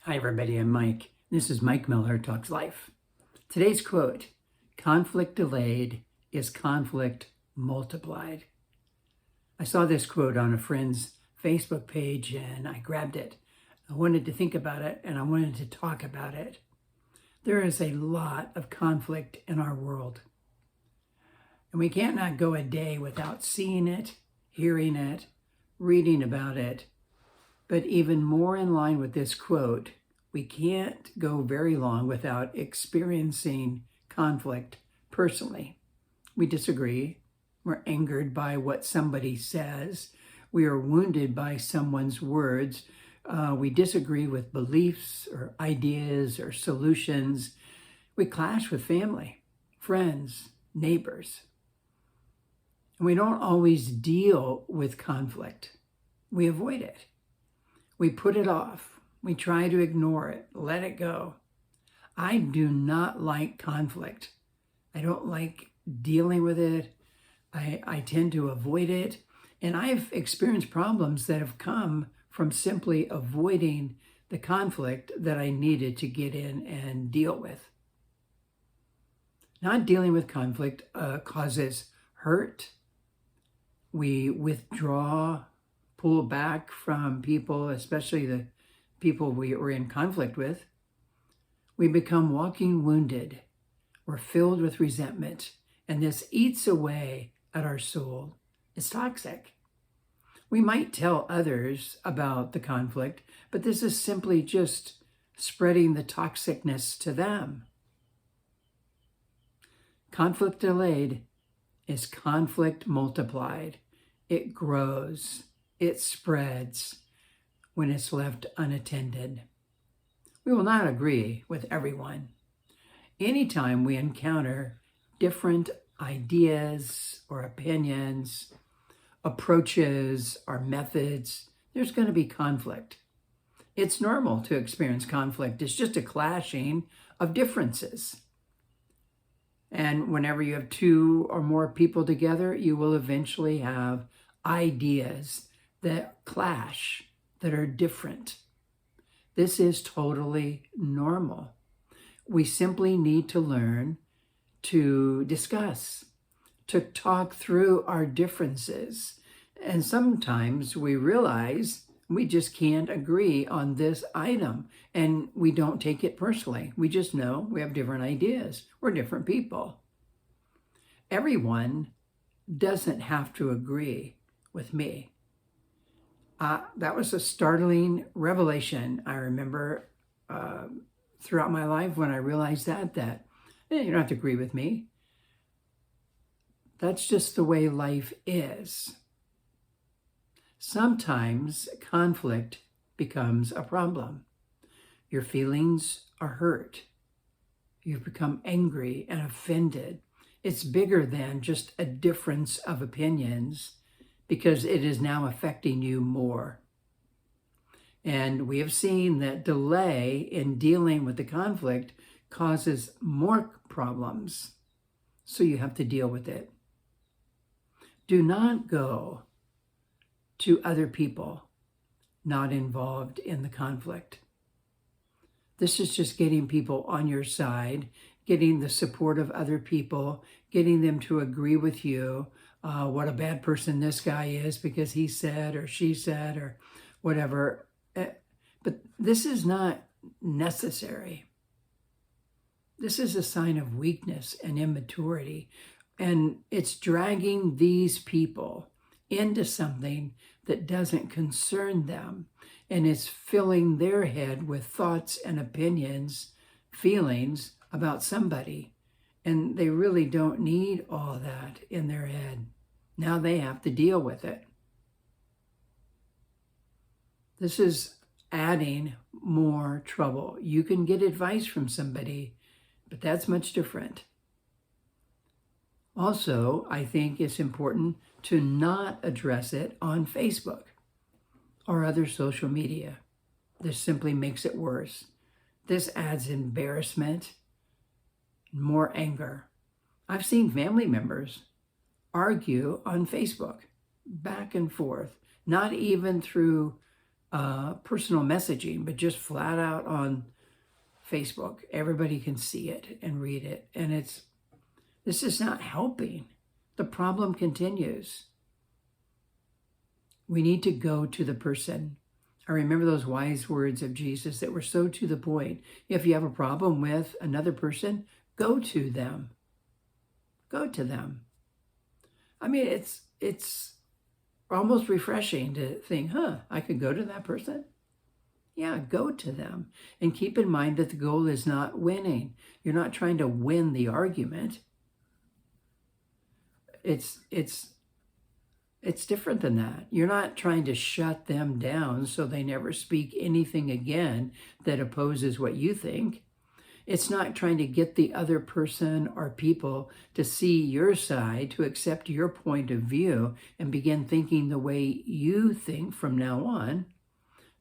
Hi, everybody. I'm Mike. This is Mike Miller Talks Life. Today's quote: conflict delayed is conflict multiplied. I saw this quote on a friend's Facebook page and I grabbed it. I wanted to think about it and I wanted to talk about it. There is a lot of conflict in our world, and we can't not go a day without seeing it, hearing it, reading about it. But even more in line with this quote, we can't go very long without experiencing conflict personally. We disagree. We're angered by what somebody says. We are wounded by someone's words. We disagree with beliefs or ideas or solutions. We clash with family, friends, neighbors. And we don't always deal with conflict. We avoid it. We put it off. We try to ignore it, let it go. I do not like conflict. I don't like dealing with it. I tend to avoid it. And I've experienced problems that have come from simply avoiding the conflict that I needed to get in and deal with. Not dealing with conflict causes hurt. We withdraw, pull back from people, especially the people we are in conflict with. We become walking wounded. We're filled with resentment, and this eats away at our soul. It's toxic. We might tell others about the conflict, but this is simply just spreading the toxicness to them. Conflict delayed is conflict multiplied. It grows. It spreads when it's left unattended. We will not agree with everyone. Anytime we encounter different ideas or opinions, approaches or methods, there's going to be conflict. It's normal to experience conflict. It's just a clashing of differences. And whenever you have two or more people together, you will eventually have ideas that clash, that are different. This is totally normal. We simply need to learn to discuss, to talk through our differences. And sometimes we realize we just can't agree on this item, and we don't take it personally. We just know we have different ideas. We're different people. Everyone doesn't have to agree with me. That was a startling revelation. I remember throughout my life when I realized that you don't have to agree with me. That's just the way life is. Sometimes conflict becomes a problem. Your feelings are hurt. You've become angry and offended. It's bigger than just a difference of opinions, because it is now affecting you more. And we have seen that delay in dealing with the conflict causes more problems. So you have to deal with it. Do not go to other people not involved in the conflict. This is just getting people on your side, getting the support of other people, getting them to agree with you. What a bad person this guy is because he said or she said or whatever. But this is not necessary. This is a sign of weakness and immaturity. And it's dragging these people into something that doesn't concern them. And it's filling their head with thoughts and opinions, feelings about somebody. And they really don't need all that in their head. Now they have to deal with it. This is adding more trouble. You can get advice from somebody, but that's much different. Also, I think it's important to not address it on Facebook or other social media. This simply makes it worse. This adds embarrassment, more anger. I've seen family members argue on Facebook, back and forth, not even through personal messaging, but just flat out on Facebook. Everybody can see it and read it. And this is not helping. The problem continues. We need to go to the person. I remember those wise words of Jesus that were so to the point. If you have a problem with another person, go to them. Go to them. I mean, it's almost refreshing to think, I could go to that person. Yeah, go to them. And keep in mind that the goal is not winning. You're not trying to win the argument. It's different than that. You're not trying to shut them down so they never speak anything again that opposes what you think. It's not trying to get the other person or people to see your side, to accept your point of view and begin thinking the way you think from now on.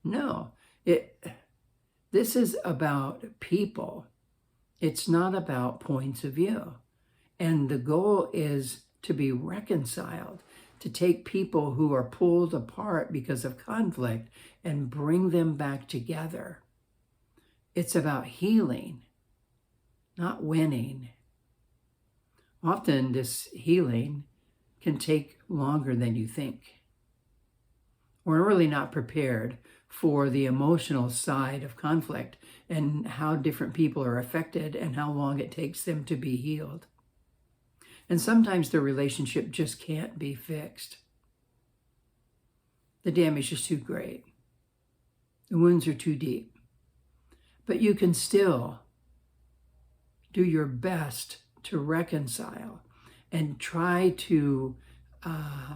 No, this is about people. It's not about points of view. And the goal is to be reconciled, to take people who are pulled apart because of conflict and bring them back together. It's about healing, not winning. Often this healing can take longer than you think. We're really not prepared for the emotional side of conflict and how different people are affected and how long it takes them to be healed. And sometimes the relationship just can't be fixed. The damage is too great. The wounds are too deep. But you can still do your best to reconcile and try to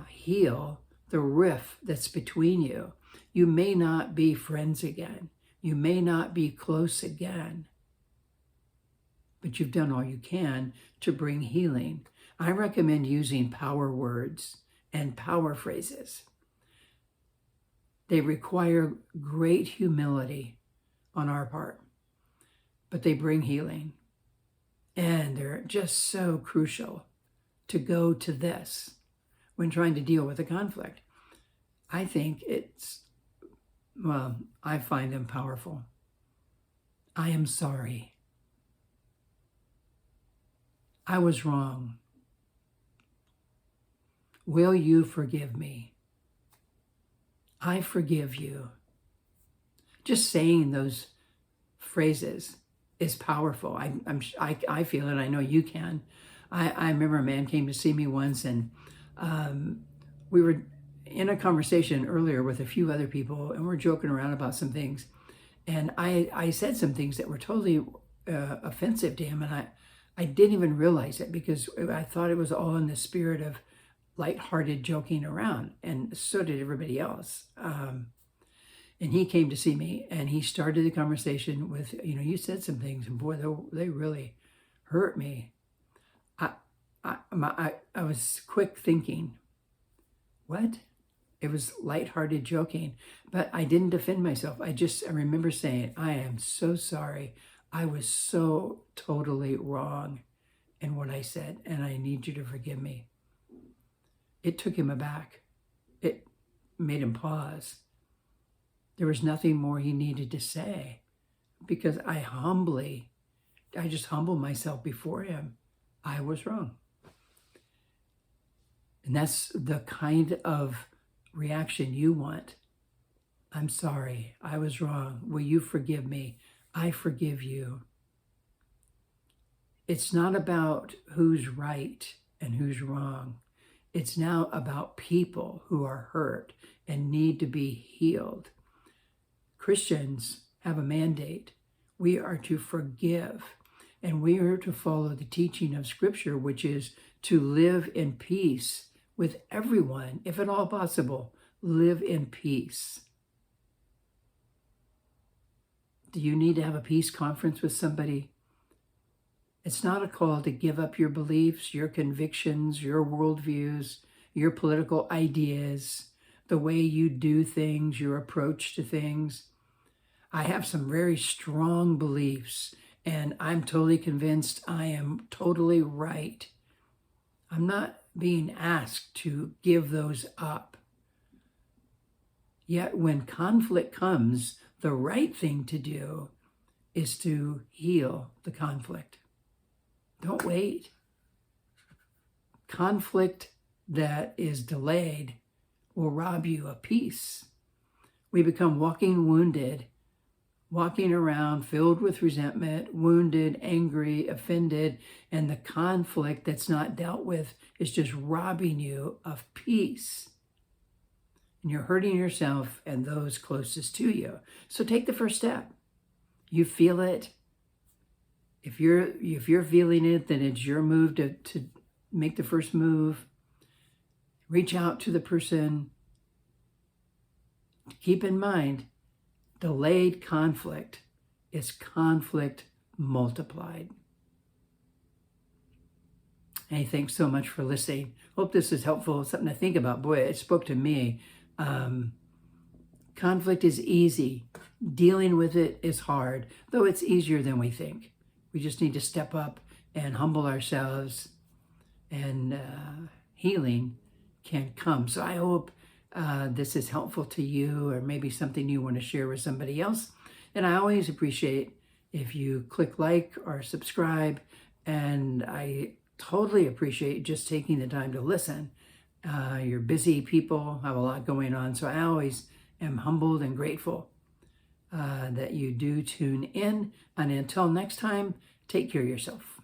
heal the rift that's between you. You may not be friends again. You may not be close again. But you've done all you can to bring healing. I recommend using power words and power phrases. They require great humility on our part, but they bring healing. And they're just so crucial to go to this when trying to deal with a conflict. I think I find them powerful. I am sorry. I was wrong. Will you forgive me? I forgive you. Just saying those phrases is powerful. I feel it. I know you can. I remember a man came to see me once, and we were in a conversation earlier with a few other people, and we're joking around about some things. And I said some things that were totally offensive to him, and I didn't even realize it because I thought it was all in the spirit of lighthearted joking around, and so did everybody else. And he came to see me, and he started the conversation with, you said some things, and boy, they really hurt me. I was quick thinking, what? It was lighthearted joking, but I didn't defend myself. I remember saying, I am so sorry. I was so totally wrong in what I said, and I need you to forgive me. It took him aback. It made him pause. There was nothing more he needed to say because I just humbled myself before him. I was wrong. And that's the kind of reaction you want. I'm sorry. I was wrong. Will you forgive me? I forgive you. It's not about who's right and who's wrong. It's now about people who are hurt and need to be healed. Christians have a mandate. We are to forgive, and we are to follow the teaching of Scripture, which is to live in peace with everyone, if at all possible. Live in peace. Do you need to have a peace conference with somebody? It's not a call to give up your beliefs, your convictions, your worldviews, your political ideas, the way you do things, your approach to things. I have some very strong beliefs, and I'm totally convinced I am totally right. I'm not being asked to give those up. Yet when conflict comes, the right thing to do is to heal the conflict. Don't wait. Conflict that is delayed will rob you of peace. We become walking wounded, walking around filled with resentment, wounded, angry, offended, and the conflict that's not dealt with is just robbing you of peace. And you're hurting yourself and those closest to you. So take the first step. You feel it. If you're feeling it, then it's your move to make the first move. Reach out to the person. Keep in mind, delayed conflict is conflict multiplied. Hey, thanks so much for listening. Hope this is helpful, something to think about. Boy, it spoke to me. Conflict is easy. Dealing with it is hard, though it's easier than we think. We just need to step up and humble ourselves, and healing can come. So I hope this is helpful to you, or maybe something you want to share with somebody else. And I always appreciate if you click like or subscribe, and I totally appreciate just taking the time to listen. You're busy people, have a lot going on, so I always am humbled and grateful that you do tune in. And until next time, take care of yourself.